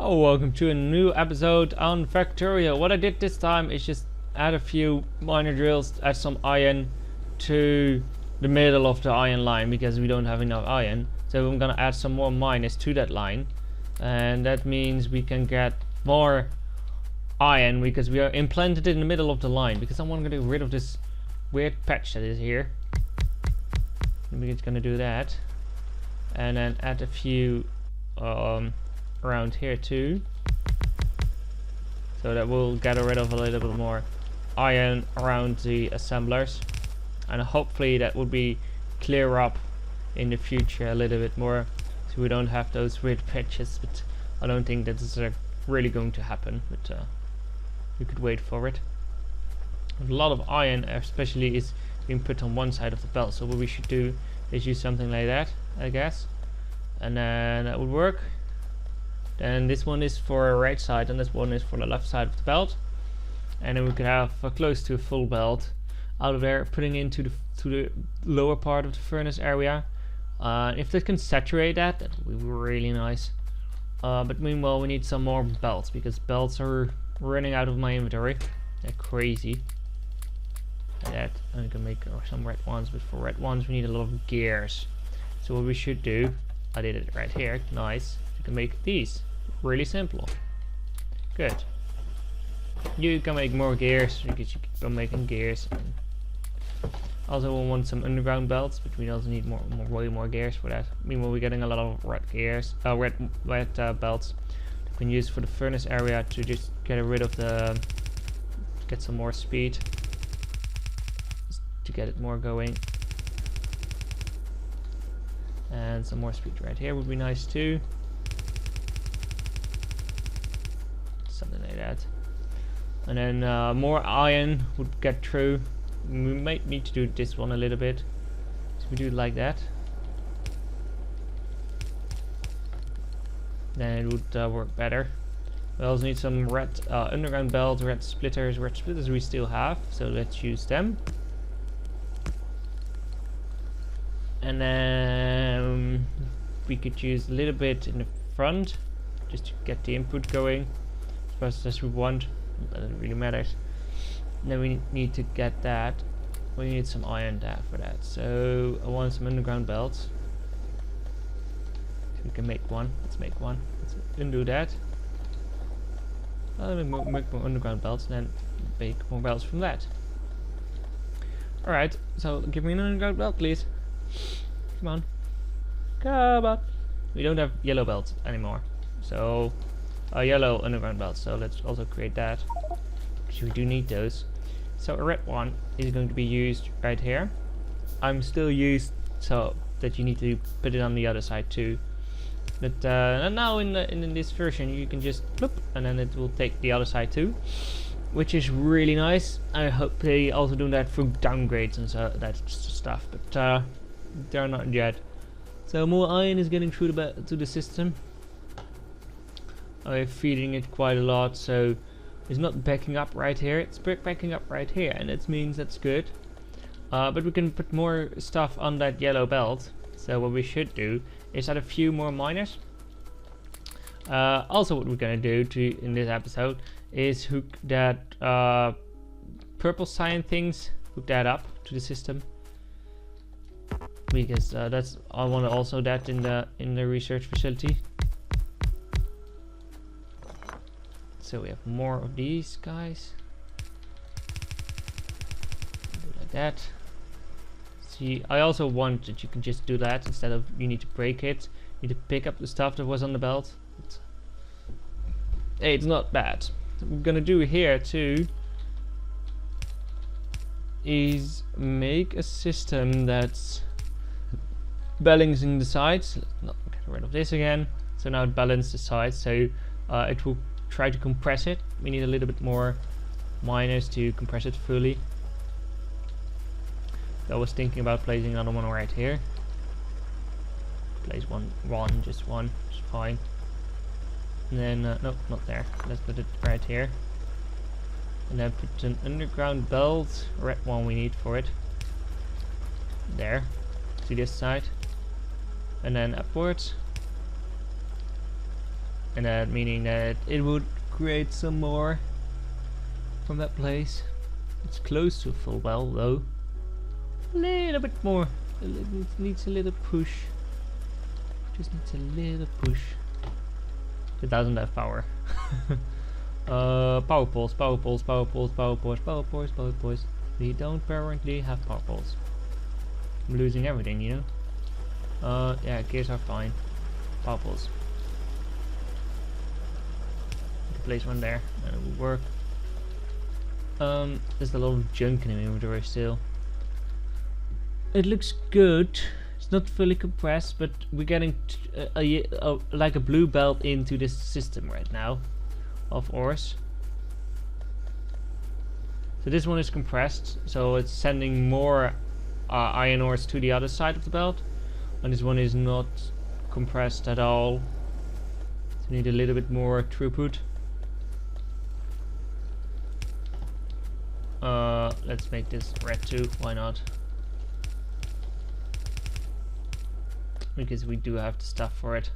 Oh, welcome to a new episode on Factorio. What I did this time is just add a few minor drills, add some iron to the middle of the iron line because we don't have enough iron. So I'm gonna add some more miners to that line, and that means we can get more iron because we are implanted in the middle of the line, because I want to get rid of this weird patch that is here. We're just gonna do that, and then add a few around here too, so that we'll get rid of a little bit more iron around the assemblers, and hopefully that will be clear up in the future a little bit more, so we don't have those weird patches. But I don't think that is really going to happen, but you could wait for it. A lot of iron especially is being put on one side of the belt, so what we should do is use something like that, I guess, and then that would work. Then this one is for the right side and this one is for the left side of the belt, and then we could have close to a full belt out of there, putting into the lower part of the furnace area. If they can saturate that, that would be really nice. But meanwhile we need some more belts, because belts are running out of my inventory. They're crazy. Like that, and we can make some red ones, but for red ones we need a lot of gears. So what we should do, I did it right here, nice. You can make these, really simple. Good. You can make more gears, because you keep on making gears. Also we'll want some underground belts, but we also need way more gears for that. Meanwhile we're getting a lot of red gears, red belts we can use for the furnace area to just get rid of get some more speed, just to get it more going. And some more speed right here would be nice too. Something like that. And then more iron would get through. We might need to do this one a little bit, so we do it like that. Then it would work better. We also need some red underground belts, red splitters. Red splitters we still have, so let's use them. And then we could use a little bit in the front, just to get the input going, as fast as we want. Doesn't really matter. And then we need to get that. We need some iron there for that. So I want some underground belts. So we can make one. Let's make one. Let's undo that. I'll make more underground belts and then make more belts from that. Alright, so give me an underground belt, please. Come on. Come on. We don't have yellow belts anymore. So yellow underground belts. So let's also create that, because we do need those. So a red one is going to be used right here. I'm still used so that you need to put it on the other side too. But now in this version you can just bloop, and then it will take the other side too, which is really nice. I hope they also do that for downgrades and so that stuff, but they're not yet. So more iron is getting through to the system. I'm feeding it quite a lot, so it's not backing up right here. It's backing up right here, and it means that's good. But we can put more stuff on that yellow belt. So what we should do is add a few more miners. Also, what we're gonna do in this episode is hook that purple cyan things. Hook that up to the system, because I want to also that in the research facility. So we have more of these guys. Do like that. See, I also want that you can just do that instead of you need to break it. You need to pick up the stuff that was on the belt. Hey, it's not bad. What we're gonna do here too is make a system that's balancing the sides. Let's not get rid of this again. So now it balances the sides, so it will try to compress it. We need a little bit more miners to compress it fully. So I was thinking about placing another one right here. Place just one, it's fine. And then no, not there. Let's put it right here. And then put an underground belt, red one we need for it. There, to this side, and then upwards. and that meaning that it would create some more from that place. It's close to full well though. A little bit more. It needs a little push. Just needs a little push. It doesn't have power. Power poles, power poles, power poles, power poles, power poles, power poles. We don't apparently have power poles. I'm losing everything, you know. Yeah, gears are fine. Power poles. Place one there, and it will work. There's a lot of junk in the inventory still. It looks good. It's not fully compressed, but we're getting like a blue belt into this system right now of ores. So this one is compressed, so it's sending more iron ores to the other side of the belt, and this one is not compressed at all. So we need a little bit more throughput. Let's make this red too, why not? Because we do have the stuff for it.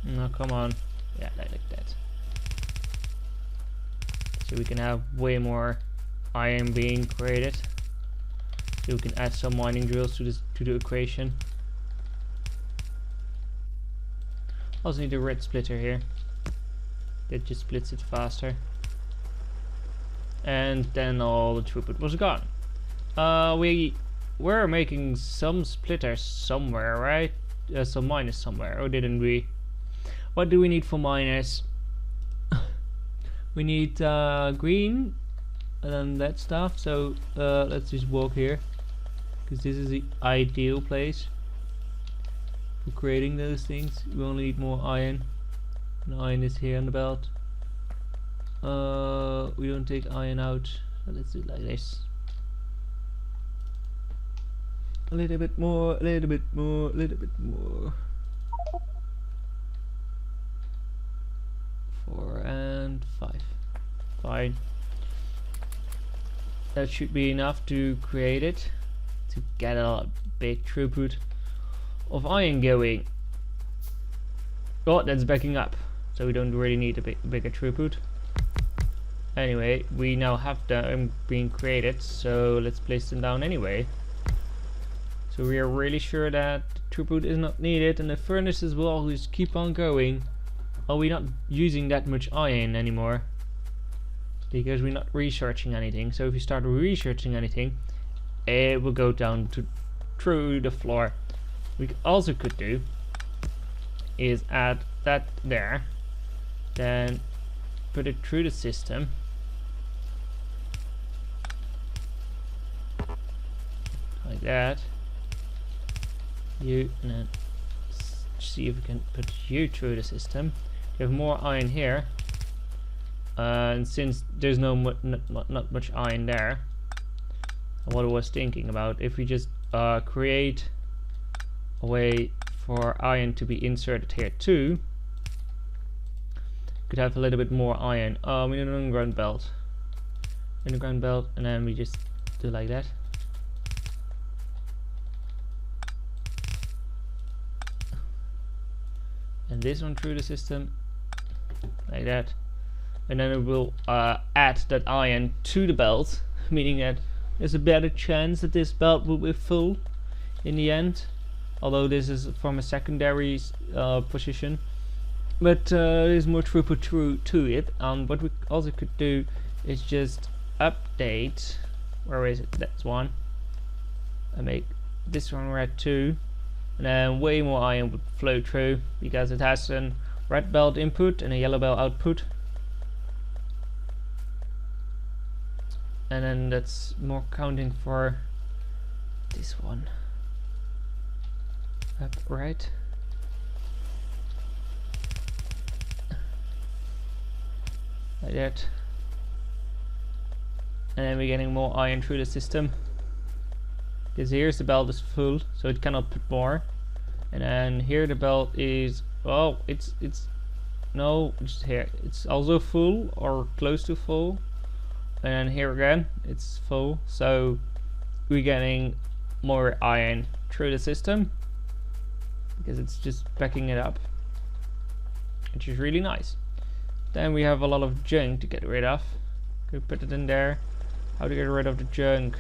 No, come on. Yeah, like that. So we can have way more iron being created. So we can add some mining drills to the equation. Also need a red splitter here. That just splits it faster. And then all the throughput was gone. We were making some splitters somewhere, right? Some miners somewhere, or didn't we? What do we need for miners? We need green and then that stuff. So let's just walk here, because this is the ideal place for creating those things. We only need more iron. And iron is here on the belt. We don't take iron out, so let's do it like this. A little bit more, a little bit more, a little bit more. 4 and 5. Fine. That should be enough to create it, to get a big throughput of iron going. Oh, that's backing up, so we don't really need a bigger throughput. Anyway, we now have them being created, so let's place them down anyway. So we are really sure that the throughput is not needed, and the furnaces will always keep on going. Are we not using that much iron anymore? Because we're not researching anything. So if you start researching anything, it will go down through the floor. We also could do is add that there, then put it through the system. Like that. You, and then see if we can put you through the system. You have more iron here, and since there's not much iron there, what I was thinking about, if we just create a way for iron to be inserted here too, could have a little bit more iron. We need an underground belt, and then we just do like that. And this one through the system, like that, and then it will add that iron to the belt, meaning that there's a better chance that this belt will be full in the end, although this is from a secondary position, but there's more throughput to it. What we also could do is just update, where is it, that's one, and make this one red too. And then way more iron would flow through, because it has a red belt input and a yellow belt output. And then that's more counting for this one. Up right. Like that. And then we're getting more iron through the system. Because here's the belt is full, so it cannot put more. And then here the belt is, oh, it's no, it's here, it's also full or close to full. And then here again, it's full. So we're getting more iron through the system. because it's just backing it up, which is really nice. Then we have a lot of junk to get rid of. Could put it in there. How to get rid of the junk?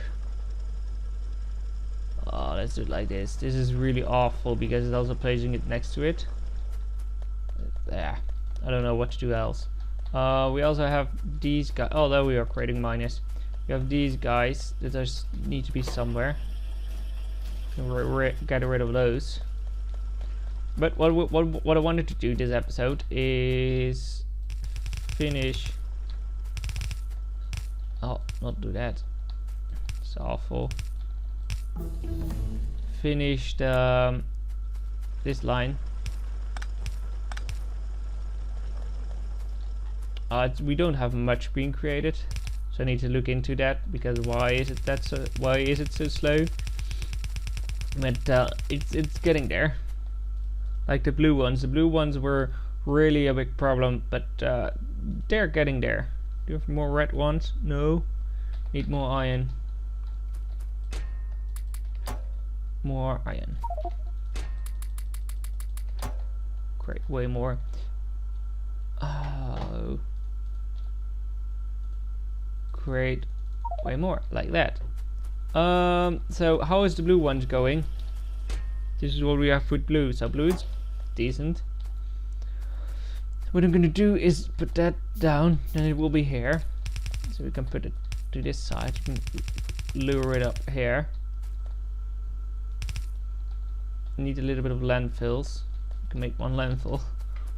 Oh, let's do it like this. This is really awful because it's also placing it next to it. There. I don't know what to do else. We also have these guys. Oh, there we are creating minus. We have these guys that just need to be somewhere. Get rid of those. But what I wanted to do this episode is finish. Oh, not do that. It's awful. Finish the this line. We don't have much being created, so I need to look into that, because why is it so slow? But it's getting there. Like the blue ones were really a big problem, but they're getting there. Do you have more red ones? No. Need more iron. More iron. Great, way more. Oh. Great, way more, like that. So how is the blue ones going? This is what we have with blue. So blue is decent. What I'm gonna do is put that down, and it will be here. So we can put it to this side. You can lure it up here. Need a little bit of landfills. We can make one landfill,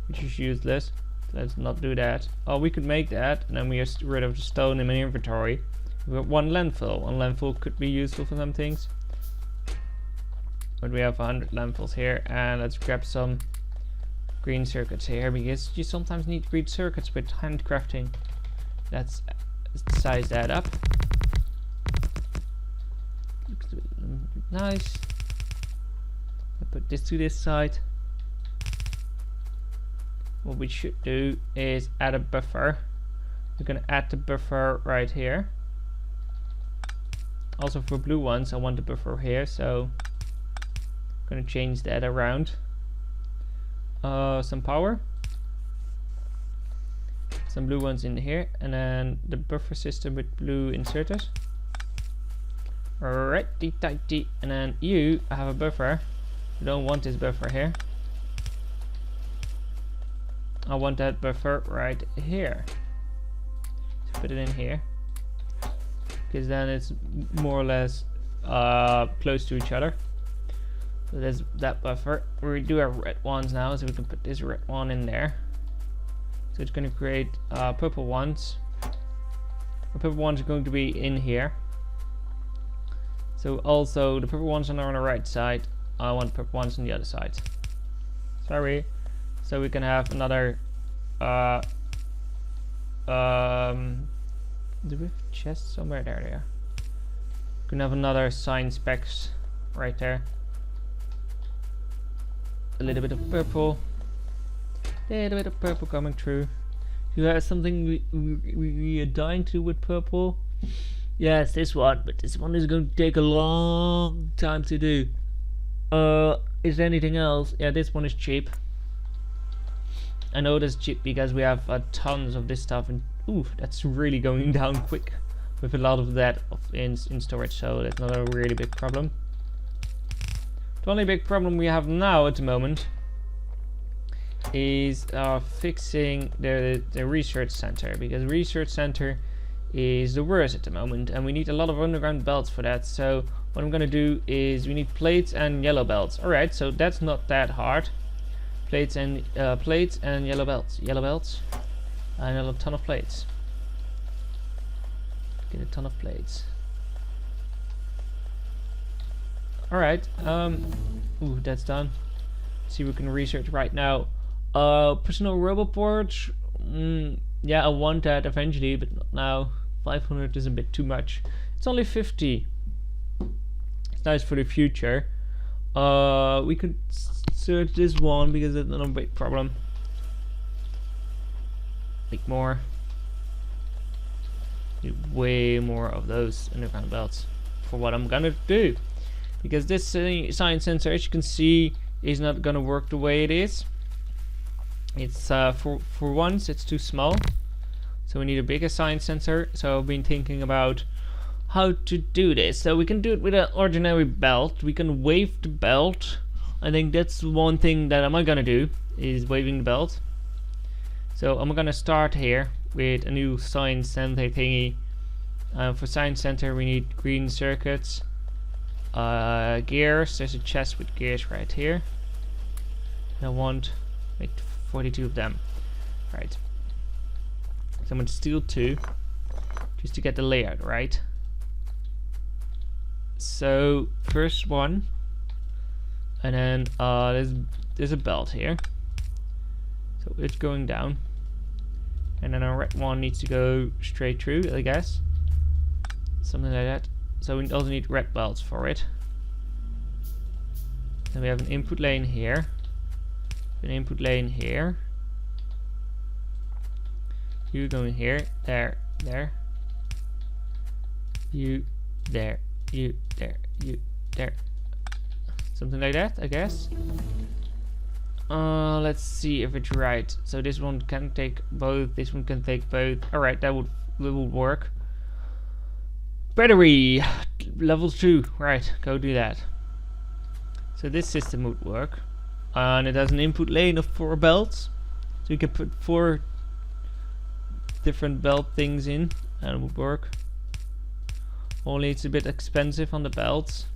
which is useless. Let's not do that. Oh, we could make that, and then we get rid of the stone in my inventory. We have one landfill. One landfill could be useful for some things. But we have 100 landfills here, and let's grab some green circuits here, because you sometimes need green circuits with handcrafting. Let's size that up. Looks nice. I'll put this to this side. What we should do is add a buffer. We're gonna add the buffer right here. Also for blue ones, I want the buffer here, so I'm gonna change that around. Some power. Some blue ones in here, and then the buffer system with blue inserters. Righty tighty, and then you have a buffer. You don't want this buffer here. I want that buffer right here. So put it in here, because then it's more or less close to each other. So there's that buffer. We do have red ones now, so we can put this red one in there. So it's going to create purple ones. The purple ones are going to be in here. So also the purple ones are on the right side. I want purple ones on the other side. Sorry. So we can have another do we have chests somewhere? There they are. We can have another sign specs right there. A little bit of purple. A little bit of purple coming through. You have something we are dying to with purple? Yes, this one, but this one is going to take a long time to do. Is there anything else? Yeah, this one is cheap. I know that's cheap because we have tons of this stuff, and ooh, that's really going down quick with a lot of that in storage, so that's not a really big problem. The only big problem we have now at the moment is fixing the research center, because research center is the worst at the moment, and we need a lot of underground belts for that. So what I'm gonna do is we need plates and yellow belts. All right, so that's not that hard. Plates and yellow belts, and a ton of plates. Get a ton of plates. All right. Ooh, that's done. Let's see, we can research right now. Personal robot boards. Yeah, I want that eventually, but not now. 500 is a bit too much. It's only 50. It's nice for the future. We could search this one because it's not a big problem. Make more. Need way more of those underground belts for what I'm gonna do. Because this science sensor, as you can see, is not gonna work the way it is. It's for once it's too small, so we need a bigger science sensor. So I've been thinking about how to do this. So we can do it with an ordinary belt. We can wave the belt. I think that's one thing that I'm gonna do, is waving the belt. So I'm gonna start here with a new science center thingy. For science center we need green circuits, gears. There's a chest with gears right here. I want 42 of them. Right. So I'm gonna steal 2 just to get the layout right. So first one, and then there's a belt here. So it's going down, and then our red one needs to go straight through, I guess. Something like that. So we also need red belts for it. Then we have an input lane here. An input lane here. You going here, there, there. You there, you there, you there. Something like that, I guess. Let's see if it's right. So this one can take both. This one can take both. All right, that would work. Battery level 2. Right, go do that. So this system would work. And it has an input lane of 4 belts. So you can put 4 different belt things in and it would work. Only it's a bit expensive on the belts.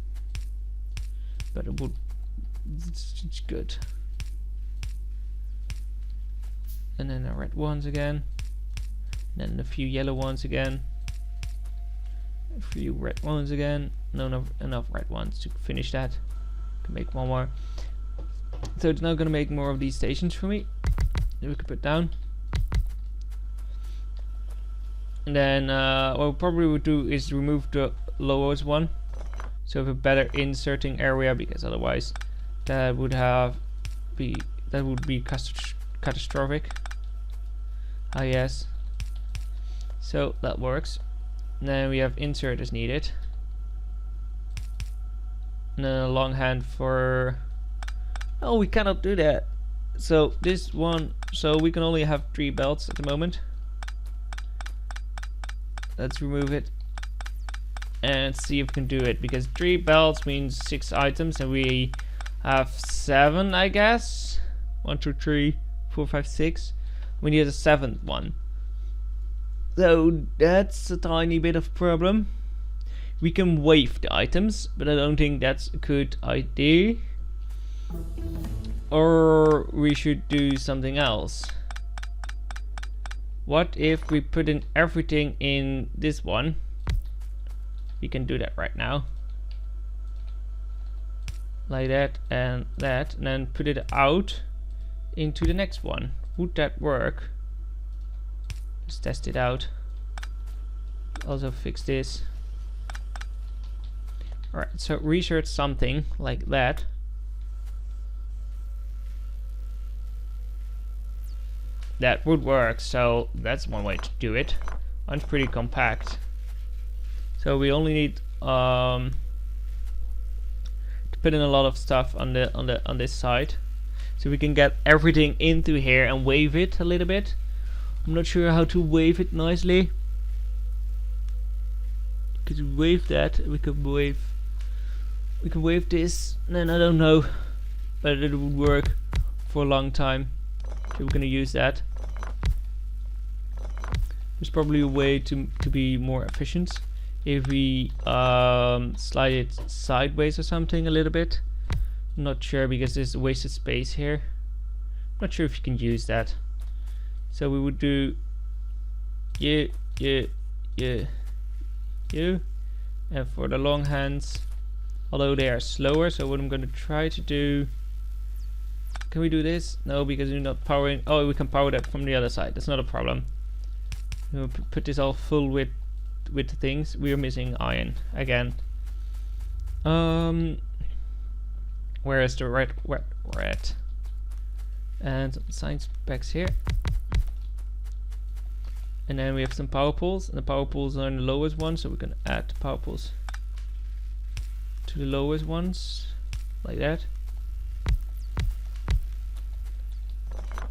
But it would, it's good. And then the red ones again. And then a few yellow ones again. A few red ones again. No, enough red ones to finish that. Can make one more. So it's now gonna make more of these stations for me that we could put down. And then what we probably would do is remove the lowest one, so we have a better inserting area, because otherwise that would be catastrophic. Ah yes. So that works. Then we have insert as needed. And then a long hand for... Oh, we cannot do that. So this one, so we can only have 3 belts at the moment. Let's remove it and see if we can do it, because 3 belts means 6 items and we have 7, I guess. 1, 2, 3, 4, 5, 6. We need a 7th one. So that's a tiny bit of problem. We can wave the items, but I don't think that's a good idea. Or we should do something else. What if we put in everything in this one? We can do that right now. Like that, and then put it out into the next one. Would that work? Let's test it out. Also fix this. Alright, so research something like that. That would work, so that's one way to do it. One's pretty compact. So we only need to put in a lot of stuff on this side, so we can get everything into here and wave it a little bit. I'm not sure how to wave it nicely. Could wave that. We could wave this. Then I don't know, but it would work for a long time. So we're gonna use that. There's probably a way to be more efficient if we slide it sideways or something a little bit. I'm not sure, because there's wasted space here. I'm not sure if you can use that. So we would do you, and for the long hands, although they are slower, so what I'm going to try to do, can we do this? No, because we're not powering. Oh, we can power that from the other side. That's not a problem. We'll put this all full with the things. We are missing iron again. Where is the red? And some science packs here. And then we have some power poles, and the power poles are in the lowest one, so we can add the power poles to the lowest ones, like that.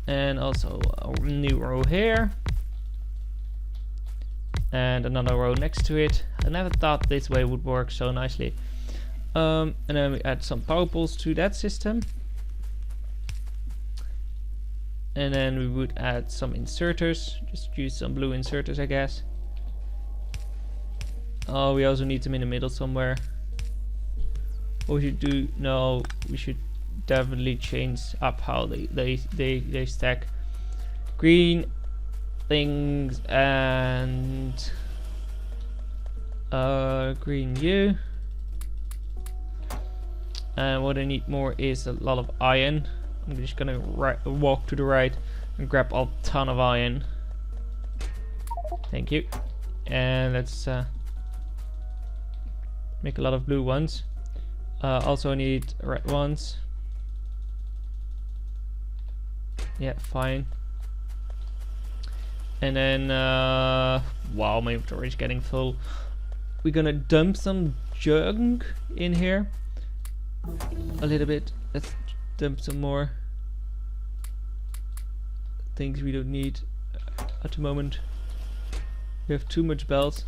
And also a new row here. And another row next to it. I never thought this way would work so nicely. And then we add some power poles to that system. And then we would add some inserters. Just use some blue inserters, I guess. Oh, we also need them in the middle somewhere. What we should do? No, we should definitely change up how they stack. Green things and green U. And what I need more is a lot of iron. I'm just gonna walk to the right and grab a ton of iron. Thank you. And let's make a lot of blue ones. Also need red ones. Yeah, fine. And then wow, my inventory is getting full. We're gonna dump some junk in here. A little bit. Let's dump some more things we don't need at the moment. We have too much belts.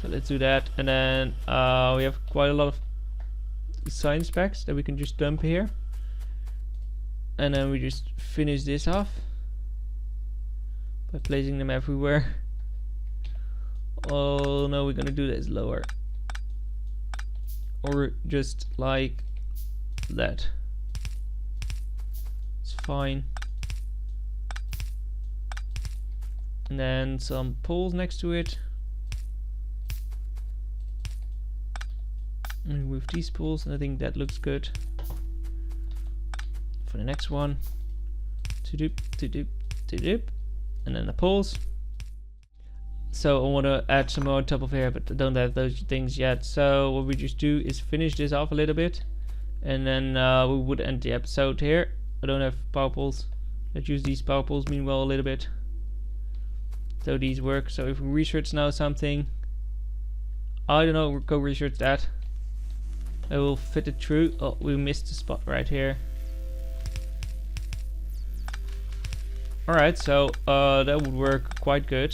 So let's do that. And then we have quite a lot of science packs that we can just dump here. And then we just finish this off by placing them everywhere. Oh no, we're gonna do this lower. Or just like that. It's fine. And then some poles next to it. And with these poles, and I think that looks good. For the next one. To doop. And then the poles. So I want to add some more on top of here, but I don't have those things yet. So what we just do is finish this off a little bit, and then we would end the episode here. I don't have power poles. Let's use these power poles meanwhile a little bit. So these work. So if we research now something, I don't know, we'll go research that. I will fit it through. Oh, we missed the spot right here. Alright, so that would work quite good.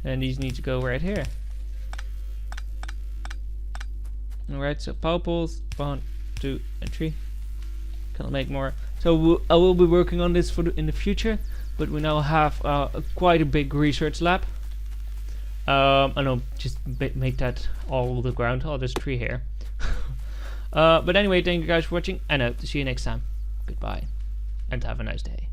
And these need to go right here. Alright, so power poles, 1, 2, and 3. Can't make more. So I will be working on this for in the future, but we now have quite a big research lab. I know, just make that all the ground. Oh, there's 3 here. But anyway, thank you guys for watching, and I hope to see you next time. Goodbye, and have a nice day.